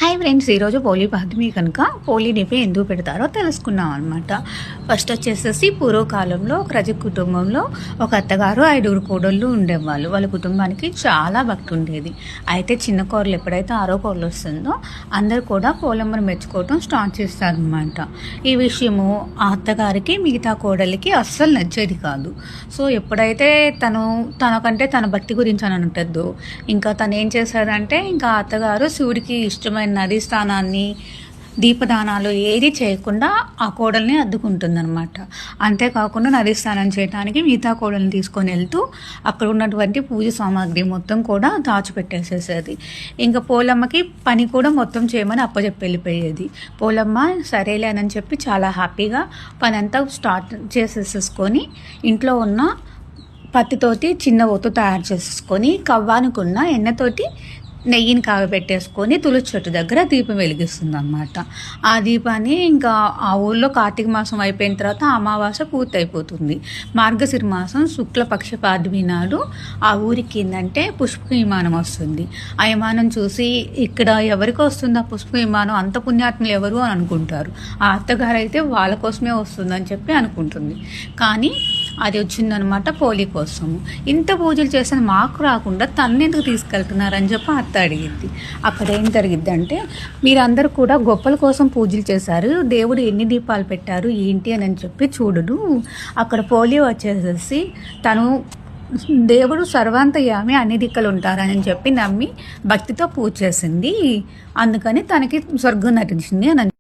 Hi friends, ఈరోజు పోలీ పాడ్యమి కనుక పోలీ నిపి ఎందుకు పెడతారో తెలుసుకున్నాం అనమాట. ఫస్ట్ వచ్చేసేసి పూర్వకాలంలో ఒక రజ కుటుంబంలో ఒక అత్తగారు 5 కోడళ్ళు ఉండేవాళ్ళు. వాళ్ళ కుటుంబానికి చాలా భక్తి ఉండేది. అయితే చిన్న కోడలు ఎప్పుడైతే 6వ కోడలు వస్తుందో అందరు కూడా పోలమ్మను మెచ్చుకోవటం స్టార్ట్ చేస్తారనమాట. ఈ విషయము ఆ అత్తగారికి మిగతా కోడలికి అస్సలు నచ్చేది కాదు. సో ఎప్పుడైతే తనకంటే తన భక్తి గురించి అని ఉంటుందో ఇంకా తను ఏం చేశాడంటే ఇంకా అత్తగారు శివుడికి ఇష్టమైన నదీ స్థానాన్ని దీపదానాలు ఏది చేయకుండా ఆ కోడల్ని అద్దుకుంటుందన్నమాట. అంతేకాకుండా నదీ స్నానం చేయడానికి మిగతా కోడల్ని తీసుకొని వెళ్తూ అక్కడ ఉన్నటువంటి పూజ సామాగ్రి మొత్తం కూడా దాచిపెట్టేసేసేది. ఇంకా పోలమ్మకి పని కూడా మొత్తం చేయమని అప్పచెప్పి వెళ్ళిపోయేది. పోలమ్మ సరేలే అని చెప్పి చాలా హ్యాపీగా పని అంతా స్టార్ట్ చేసేసుకొని ఇంట్లో ఉన్న పత్తితోటి చిన్న ఒత్తు తయారు చేసేసుకొని కవ్వానుకున్న ఎన్నతోటి నెయ్యిని కాగబెట్టేసుకొని తులసి చెట్టు దగ్గర దీపం వెలిగిస్తుంది అన్నమాట. ఆ దీపాన్ని ఇంకా ఆ ఊళ్ళో కార్తీక మాసం అయిపోయిన తర్వాత అమావాస్య పూర్తయిపోతుంది. మార్గశిర మాసం శుక్లపక్ష పాడ్యమి నాడు ఆ ఊరికి ఏంటంటే పుష్పక విమానం వస్తుంది. ఆ విమానం చూసి ఇక్కడ ఎవరికి వస్తుంది ఆ పుష్పక విమానం, అంత పుణ్యాత్ములు ఎవరు అని అనుకుంటారు. ఆ అత్తగారు అయితే వాళ్ళ కోసమే వస్తుందని చెప్పి అనుకుంటుంది. కానీ అది వచ్చిందనమాట పోలీ కోసము. ఇంత పూజలు చేసిన మాకు రాకుండా తనని ఎందుకు తీసుకెళ్తున్నారని చెప్పి అత్త అడిగింది. అక్కడ ఏం జరిగిద్ది అంటే, మీరందరూ కూడా గొప్పల కోసం పూజలు చేశారు, దేవుడు ఎన్ని దీపాలు పెట్టారు ఏంటి అని చెప్పి చూడడు. అక్కడ పోలీ వచ్చేసేసి తను దేవుడు సర్వాంతయామి అన్ని దిక్కలు ఉంటారని చెప్పి నమ్మి భక్తితో పూజ చేసింది. అందుకని తనకి స్వర్గం నటించింది అని